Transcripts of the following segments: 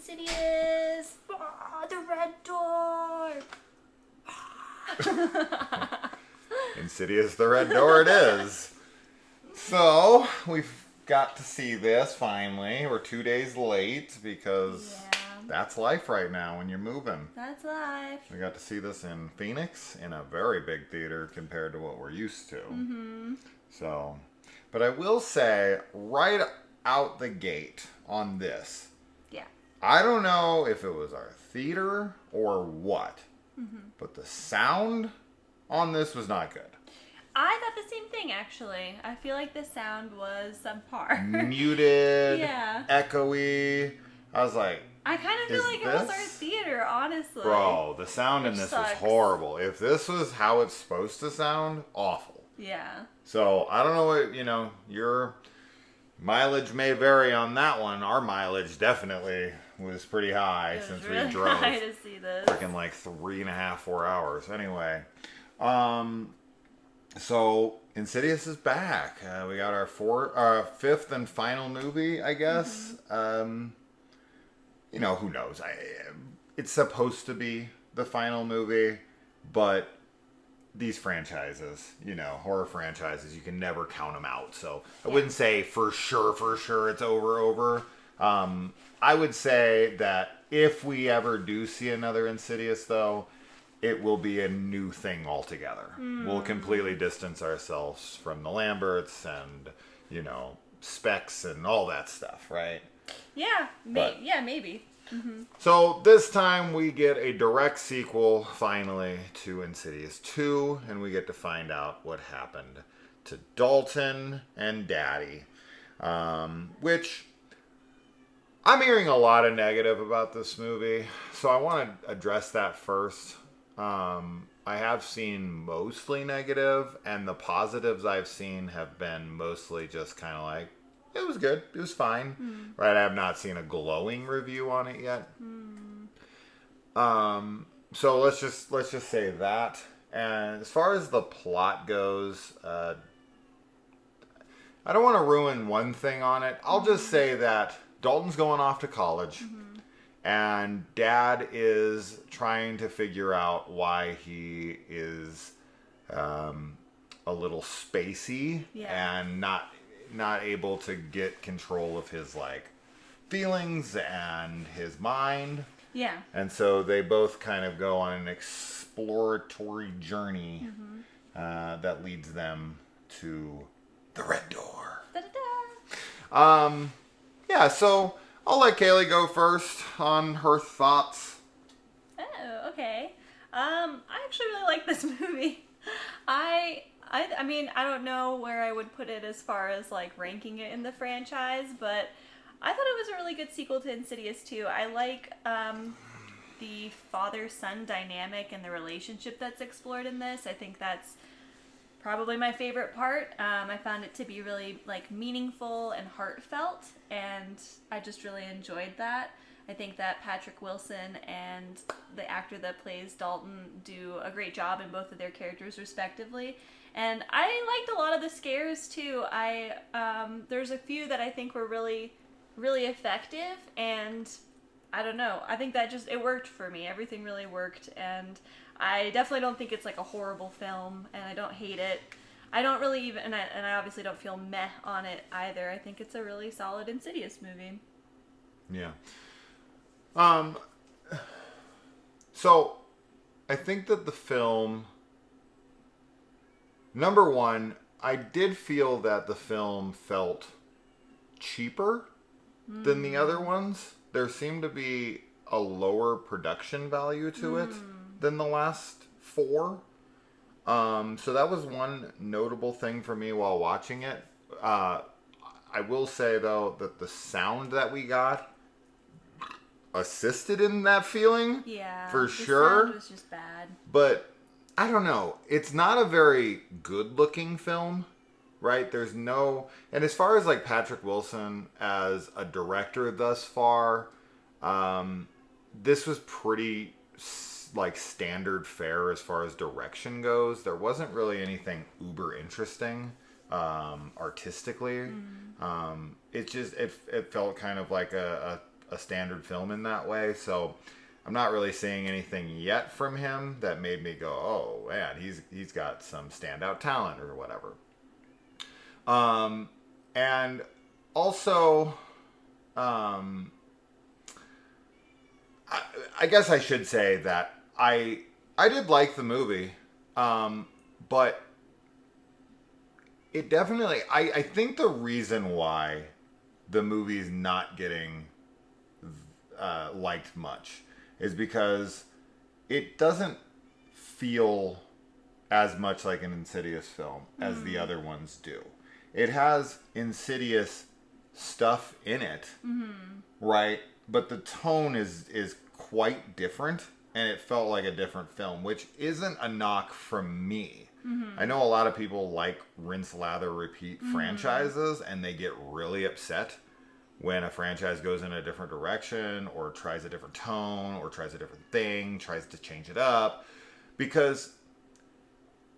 Insidious! Oh, the red door! Insidious, the red door it is. So, we've got to see this finally. We're 2 days late because that's life right now when you're moving. That's life. We got to see this in Phoenix in a very big theater compared to what we're used to. Mm-hmm. So, but I will say, right out the gate on this, I don't know if it was our theater or what, but the sound on this was not good. I thought the same thing, actually. I feel like the sound was subpar. Muted, yeah. Echoey. I was like, I kind of feel like it was our theater, honestly. Bro, the sound in this was horrible. If this was how it's supposed to sound, awful. Yeah. So, I don't know what, your mileage may vary on that one. Our mileage definitely was pretty high since we drove. High to see this. Freaking like 3.5, 4 hours. Anyway, so Insidious is back. We got our fifth and final movie, I guess. Who knows? It's supposed to be the final movie, but these franchises, horror franchises, you can never count them out. So I wouldn't say for sure it's over. I would say that if we ever do see another Insidious, though, it will be a new thing altogether. We'll completely distance ourselves from the Lamberts and, Specs and all that stuff, right? Yeah, maybe. Mm-hmm. So this time we get a direct sequel, finally, to Insidious 2, and we get to find out what happened to Dalton and Daddy, which I'm hearing a lot of negative about this movie, so I want to address that first. I have seen mostly negative, and the positives I've seen have been mostly just kind of like, it was good, it was fine, right? I have not seen a glowing review on it yet. So let's just say that. And as far as the plot goes, I don't want to ruin one thing on it. I'll just say that Dalton's going off to college, and Dad is trying to figure out why he is a little spacey and not able to get control of his feelings and his mind. Yeah. And so they both kind of go on an exploratory journey that leads them to the Red Door. Da-da-da. Yeah, so I'll let Kaylee go first on her thoughts. Oh, okay. I actually really like this movie. I mean, I don't know where I would put it as far as ranking it in the franchise, but I thought it was a really good sequel to Insidious 2. I like the father-son dynamic and the relationship that's explored in this. I think that's probably my favorite part. I found it to be really meaningful and heartfelt, and I just really enjoyed that. I think that Patrick Wilson and the actor that plays Dalton do a great job in both of their characters respectively. And I liked a lot of the scares too. There's a few that I think were really, really effective, and I don't know. I think that it worked for me. Everything really worked, and I definitely don't think it's a horrible film, and I don't hate it. I don't really even, and I obviously don't feel meh on it either. I think it's a really solid Insidious movie. Yeah. So I think that the film, number one, I did feel that the film felt cheaper than the other ones. There seemed to be a lower production value to it than the last four. So that was one notable thing for me while watching it. I will say, though, that the sound that we got assisted in that feeling. Yeah. For sure. The sound was just bad. But, I don't know. It's not a very good-looking film, right? There's no... And as far as, Patrick Wilson as a director thus far, this was pretty... standard fare as far as direction goes. There wasn't really anything uber interesting artistically. It felt kind of like a a standard film in that way. So I'm not really seeing anything yet from him that made me go, oh man, he's got some standout talent or whatever. And also, I guess I should say that I did like the movie, but it definitely, I think the reason why the movie is not getting liked much is because it doesn't feel as much like an Insidious film as the other ones do. It has Insidious stuff in it, right? But the tone is quite different, and it felt like a different film, which isn't a knock from me. I know a lot of people like rinse, lather, repeat franchises, and they get really upset when a franchise goes in a different direction or tries a different tone or tries a different thing, tries to change it up. Because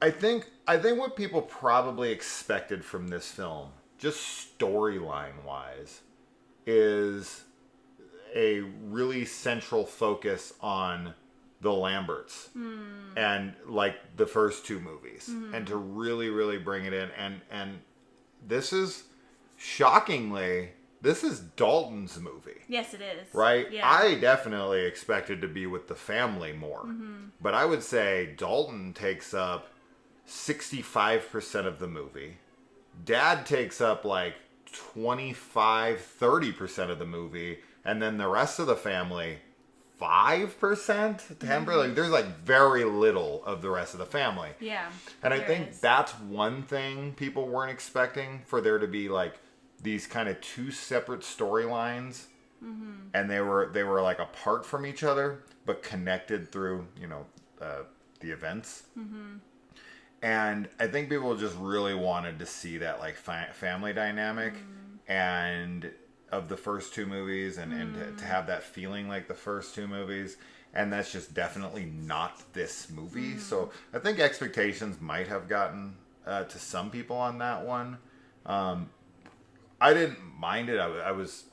I think what people probably expected from this film, just storyline wise, is a really central focus on the Lamberts and like the first two movies, and to really, really bring it in. And this is shockingly, this is Dalton's movie. Yes, it is. Right? Yeah. I definitely expected to be with the family more. But I would say Dalton takes up 65% of the movie. Dad takes up like 25-30% of the movie. And then the rest of the family, 5%? 10%? Like, there's like very little of the rest of the family. Yeah. And I think that's one thing people weren't expecting, for there to be like these kind of two separate storylines, and they were like apart from each other but connected through the events. And I think people just really wanted to see that like family dynamic and of the first two movies, and to have that feeling like the first two movies. And that's just definitely not this movie. So I think expectations might have gotten to some people on that one. I didn't mind it. I was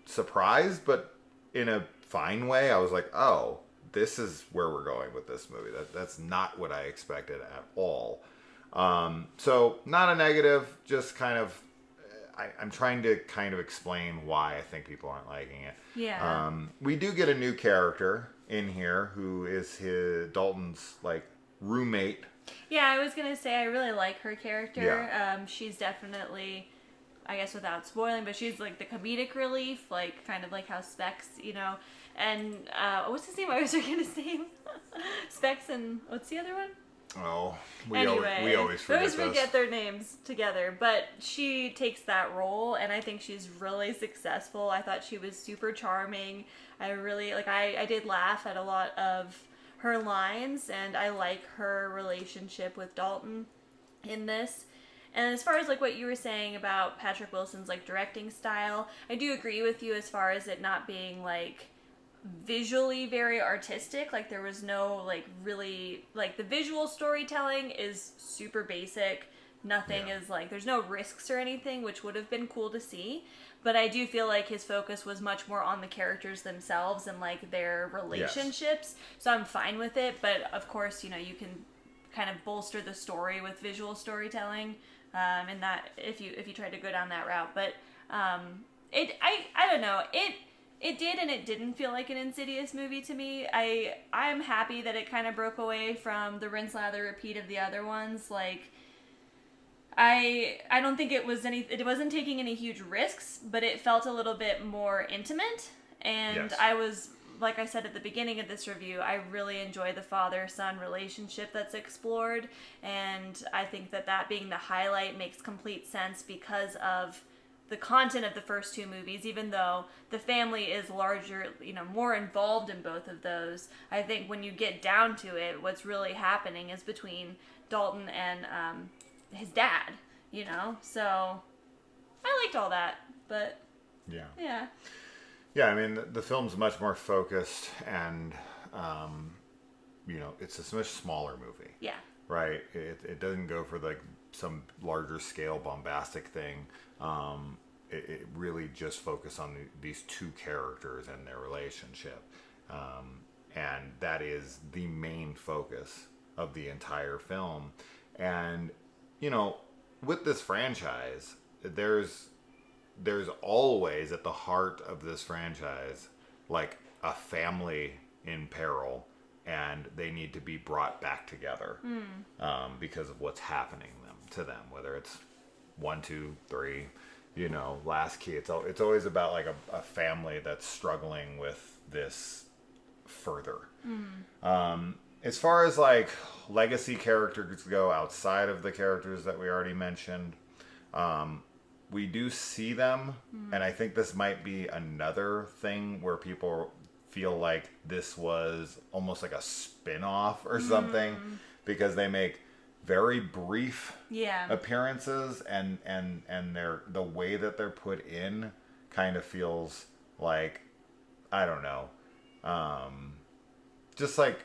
surprised, but in a fine way. I was like, oh, this is where we're going with this movie. That's not what I expected at all. So not a negative, just kind of, I'm trying to kind of explain why I think people aren't liking it. Yeah. We do get a new character in here who is Dalton's like roommate. Yeah, I was gonna say I really like her character. Yeah. She's definitely, I guess without spoiling, but she's like the comedic relief, like kind of like how Specs, and what's his name? I always forget his name. Specs and what's the other one? Oh, we Anyway, always forget their names together, but she takes that role, and I think she's really successful. I thought she was super charming. I really, I did laugh at a lot of her lines, and I like her relationship with Dalton in this. And as far as like what you were saying about Patrick Wilson's like directing style, I do agree with you as far as it not being like visually very artistic. Like there was no like really, like the visual storytelling is super basic. Nothing is like, there's no risks or anything, which would have been cool to see. But I do feel like his focus was much more on the characters themselves and like their relationships. Yes. So I'm fine with it. But of course, you can kind of bolster the story with visual storytelling. And that if you try to go down that route. But I don't know. It did and it didn't feel like an Insidious movie to me. I'm happy that it kind of broke away from the rinse, lather, repeat of the other ones. Like, I don't think it wasn't taking any huge risks, but it felt a little bit more intimate. And yes. I was, like I said at the beginning of this review, I really enjoy the father-son relationship that's explored. And I think that being the highlight makes complete sense because of the content of the first two movies, even though the family is larger, more involved in both of those. I think when you get down to it, what's really happening is between Dalton and his dad, So I liked all that, but yeah. Yeah, I mean, the film's much more focused and, it's a much smaller movie. Yeah. Right? It doesn't go for like some larger scale bombastic thing. it really just focused on these two characters and their relationship. And that is the main focus of the entire film. And, you know, with this franchise, there's always at the heart of this franchise, like a family in peril, and they need to be brought back together because of what's happening to them, whether it's 1, 2, 3, you know, last key. It's always about like a family that's struggling with this further. As far as like legacy characters go outside of the characters that we already mentioned, we do see them, and I think this might be another thing where people feel like this was almost like a spin-off or something, because they make very brief appearances, and the way that they're put in kind of feels like, I don't know, just like,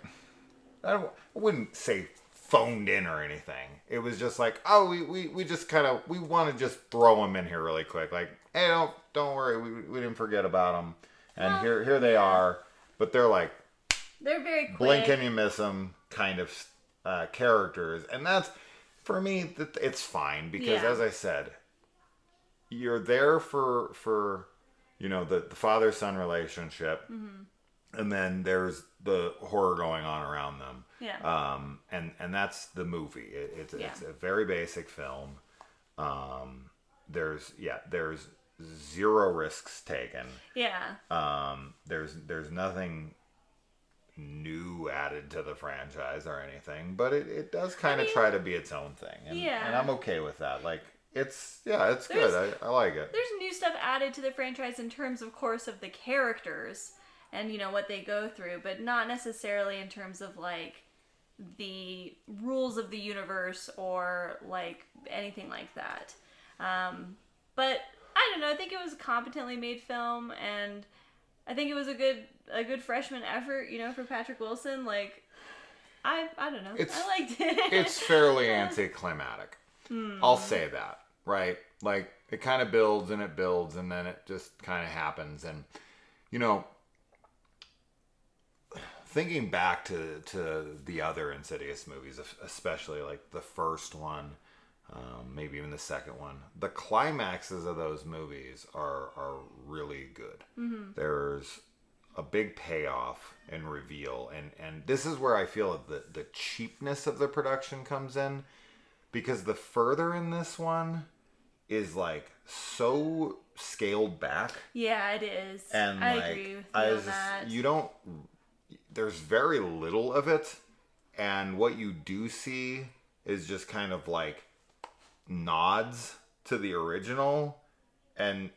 I wouldn't say phoned in or anything. It was just like, oh, we just kind of, we want to just throw them in here really quick. Like, hey, don't worry, we didn't forget about them. And here they are. But they're like, they're very quick. Blink and you miss them kind of characters. And that's, for me, it's fine. Because as I said, you're there for you know, the father-son relationship. And then there's the horror going on around them. And that's the movie. It's a very basic film. There's zero risks taken. There's nothing new added to the franchise or anything, but it does kind of try to be its own thing. And I'm okay with that. Like, it's good. I like it. There's new stuff added to the franchise in terms, of course, of the characters and, you know, what they go through, but not necessarily in terms of, like, the rules of the universe or, like, anything like that. But I don't know. I think it was a competently made film, and I think it was a good freshman effort, you know, for Patrick Wilson. Like, I don't know. I liked it. It's fairly anticlimactic. I'll say that, right? Like, it kind of builds, and then it just kind of happens. And, you know, thinking back to the other Insidious movies, especially like the first one, maybe even the second one, the climaxes of those movies are really good. There's a big payoff and reveal, and this is where I feel the cheapness of the production comes in, because the further in this one is like so scaled back. Yeah, it is. And I like, agree with you on that. There's very little of it, and what you do see is just kind of like nods to the original, and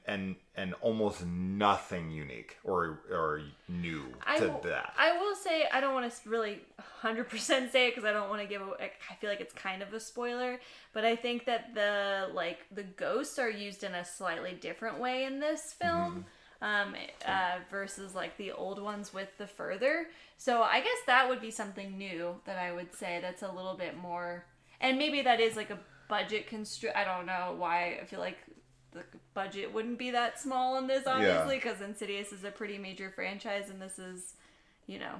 almost nothing unique or new to that. I will say, I don't want to really 100% say it because I don't want to give away, I feel like it's kind of a spoiler, but I think that the ghosts are used in a slightly different way in this film. Versus like the old ones with the further. So I guess that would be something new that I would say that's a little bit more, and maybe that is like a budget constraint. I don't know why I feel like the budget wouldn't be that small in this, obviously, because Insidious is a pretty major franchise, and this is, you know,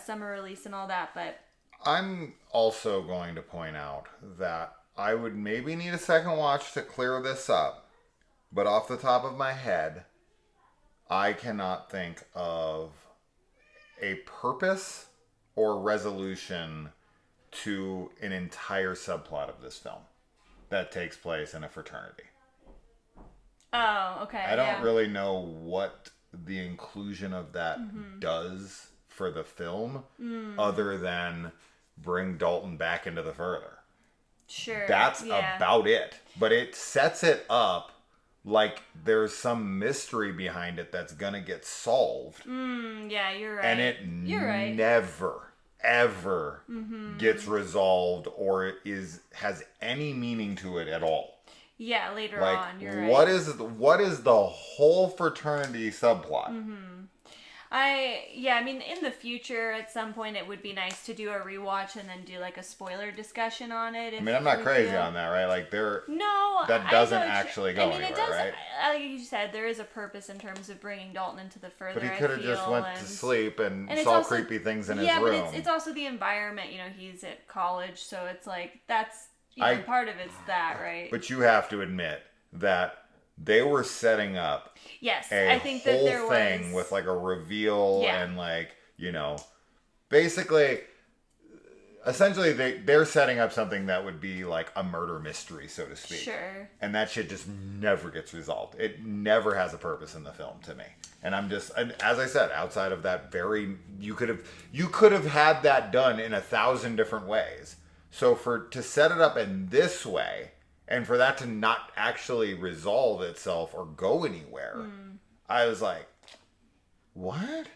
summer release and all that. But I'm also going to point out that I would maybe need a second watch to clear this up, but off the top of my head, I cannot think of a purpose or resolution to an entire subplot of this film that takes place in a fraternity. Oh, okay. I don't really know what the inclusion of that does for the film, other than bring Dalton back into the further. Sure. That's about it. But it sets it up like there's some mystery behind it that's gonna get solved. Yeah, you're right. And it never, ever gets resolved or has any meaning to it at all. Yeah, later on, you're right. What is the whole fraternity subplot? I mean, in the future, at some point, it would be nice to do a rewatch and then do like a spoiler discussion on it. I mean, I'm not crazy on that, right? Like, No, that doesn't actually go anywhere, it does, right? like you said, there is a purpose in terms of bringing Dalton into the further. But he could have just went to sleep and saw also, creepy things in his room. Yeah, but it's also the environment. You know, he's at college, so it's like that's part of it's that, right? But you have to admit that they were setting up I think that there thing with like a reveal and like, you know, basically, essentially they're setting up something that would be like a murder mystery, so to speak. Sure. And that shit just never gets resolved. It never has a purpose in the film to me. And as I said, outside of that you could have had that done in 1,000 different ways. So to set it up in this way, and for that to not actually resolve itself or go anywhere, I was like, what?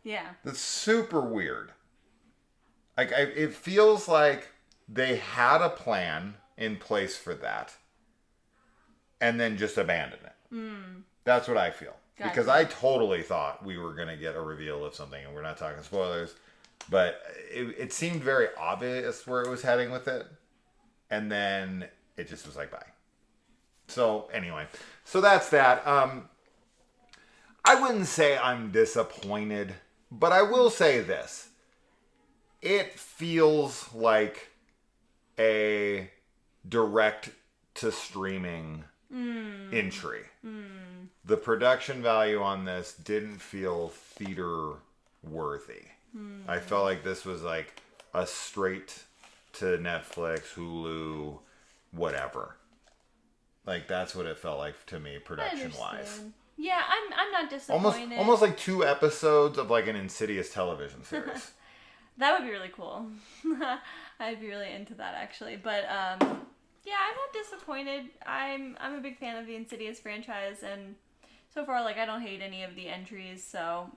Yeah. That's super weird. Like, it feels like they had a plan in place for that and then just abandoned it. That's what I feel. Gotcha. Because I totally thought we were going to get a reveal of something, and we're not talking spoilers, but it seemed very obvious where it was heading with it. And then it just was like, bye. So anyway, so that's that. I wouldn't say I'm disappointed, but I will say this. It feels like a direct to streaming entry. The production value on this didn't feel theater worthy. I felt like this was like a straight to Netflix, Hulu, whatever. Like, that's what it felt like to me, production wise. Yeah, I'm not disappointed. Almost like 2 episodes of like an Insidious television series. That would be really cool. I'd be really into that, actually. But yeah, I'm not disappointed. I'm a big fan of the Insidious franchise, and so far, like, I don't hate any of the entries, so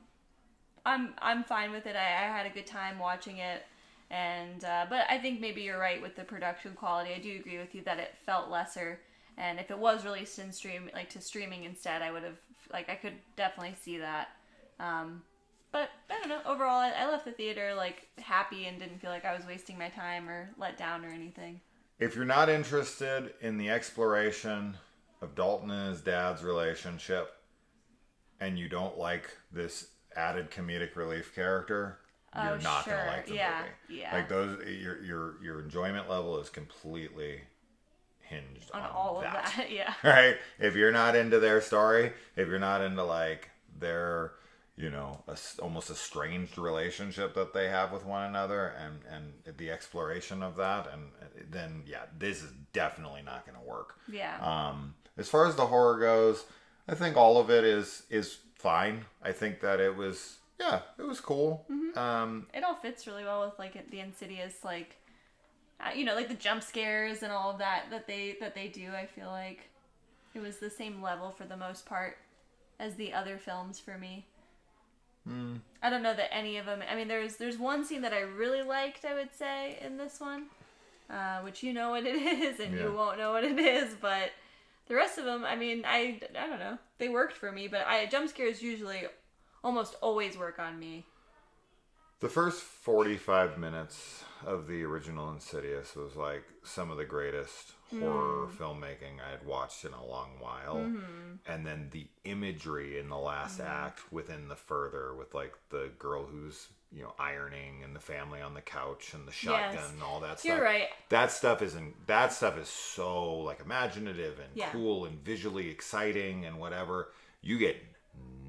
I'm fine with it. I had a good time watching it. And but I think maybe you're right with the production quality. I do agree with you that it felt lesser, and if it was released in streaming instead, I would have I could definitely see that. But I don't know. Overall, I left the theater like happy and didn't feel like I was wasting my time or let down or anything. If you're not interested in the exploration of Dalton and his dad's relationship, and you don't like this added comedic relief character, you're not gonna like the movie. Yeah. Like your enjoyment level is completely hinged on all that. Of that. Yeah. Right? If you're not into their story, if you're not into like their, you know, almost estranged relationship that they have with one another and the exploration of that, and then this is definitely not gonna work. Yeah. As far as the horror goes, I think all of it is fine. I think that it was cool. Mm-hmm. It all fits really well with like the Insidious, like you know, like the jump scares and all of that they do. I feel like it was the same level for the most part as the other films for me. I don't know that any of them. I mean, there's one scene that I really liked, I would say, in this one, which you know what it is, and you won't know what it is, but the rest of them, I mean, I don't know. They worked for me, but jump scares usually almost always work on me. The first 45 minutes of the original Insidious was like some of the greatest horror filmmaking I had watched in a long while. Mm-hmm. And then the imagery in the last act within the further, with like the girl who's, you know, ironing and the family on the couch and the shotgun and all that stuff. You're right. That stuff is so like imaginative and cool and visually exciting and whatever. You get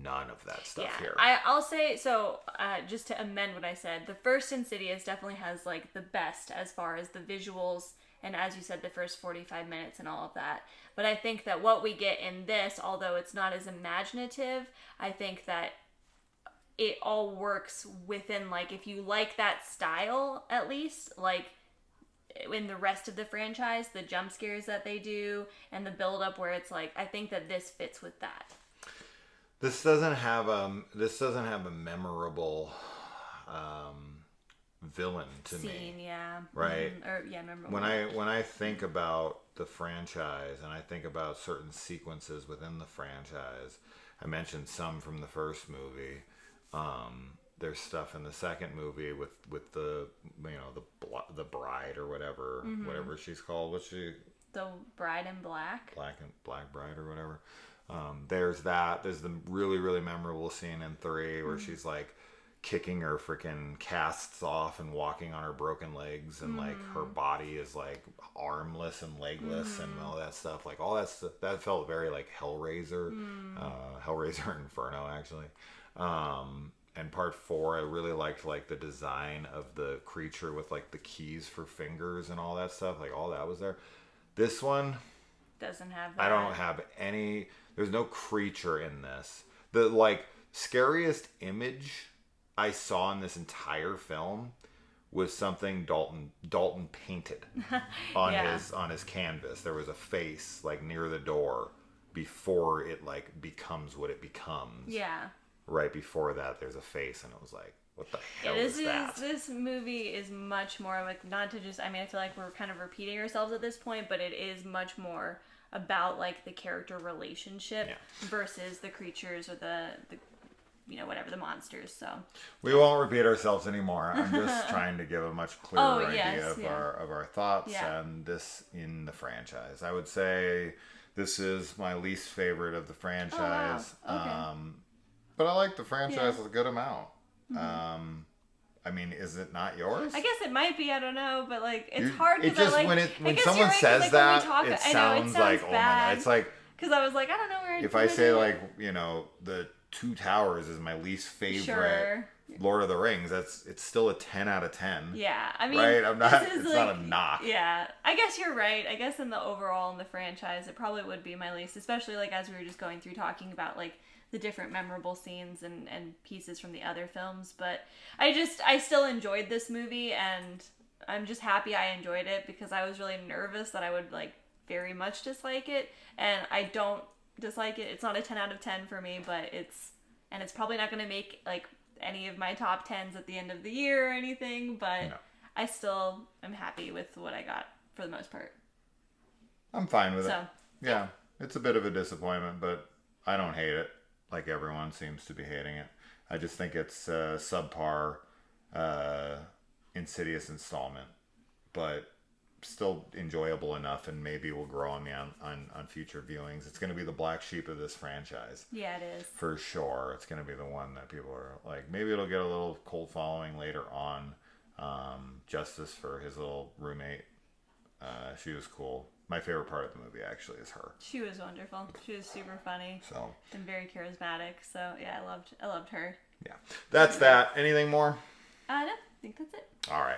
none of that stuff here. I'll say, so just to amend what I said, the first Insidious definitely has like the best as far as the visuals and, as you said, the first 45 minutes and all of that. But I think that what we get in this, although it's not as imaginative, I think that it all works within, like, if you like that style, at least, like, in the rest of the franchise, the jump scares that they do and the build up where it's like, I think that this fits with that. This doesn't have a memorable villain to me. Right? Memorable. When I think about the franchise and I think about certain sequences within the franchise, I mentioned some from the first movie. There's stuff in the second movie with the the bride or whatever she's called. What's she? The Bride in Black. Black Bride or whatever. There's that. There's the really, really memorable scene in 3 where she's like kicking her freaking casts off and walking on her broken legs, and like her body is like armless and legless and all that stuff. Like all that stuff, that felt very like Hellraiser, Hellraiser Inferno actually. And part 4, I really liked like the design of the creature with like the keys for fingers and all that stuff. Like all that was there. This one doesn't have that. I don't have any. There's no creature in this. The like scariest image I saw in this entire film was something Dalton painted on his canvas. There was a face like near the door before it like becomes what it becomes. Yeah. Right before that, there's a face, and it was like, what the hell is that? This movie is much more like, not to just, I mean, I feel like we're kind of repeating ourselves at this point, but it is much more about like the character relationship versus the creatures or the whatever, the monsters. So we won't repeat ourselves anymore. I'm just trying to give a much clearer idea of our thoughts and this in the franchise. I would say this is my least favorite of the franchise. Oh, wow. Okay. But I like the franchise a good amount. I mean, is it not yours? I guess it might be. I don't know, but like it's hard because I like when someone says like, that, it sounds like oh my god. It's like because I was like I don't know where. If I say like the Two Towers is my least favorite Lord of the Rings, it's still a 10 out of 10. Yeah, I mean, right? It's like, not a knock. Yeah, I guess you're right. I guess in the overall in the franchise, it probably would be my least, especially like as we were just going through talking about like the different memorable scenes and pieces from the other films. But I still enjoyed this movie, and I'm just happy I enjoyed it because I was really nervous that I would like very much dislike it, and I don't dislike it. It's not a 10 out of 10 for me, but it's probably not going to make like any of my top 10s at the end of the year or anything, but no. I still am happy with what I got for the most part. I'm fine with it. Yeah, it's a bit of a disappointment, but I don't hate it like everyone seems to be hating it. I just think it's a subpar Insidious installment, but still enjoyable enough, and maybe will grow on me on future viewings. It's going to be the black sheep of this franchise. Yeah, it is. For sure. It's going to be the one that people are like, maybe it'll get a little cold following later on. Justice for his little roommate. She was cool. My favorite part of the movie actually is her. She was wonderful. She was super funny. So and very charismatic. So yeah, I loved her. Yeah. That's that. Anything more? No, I think that's it. All right.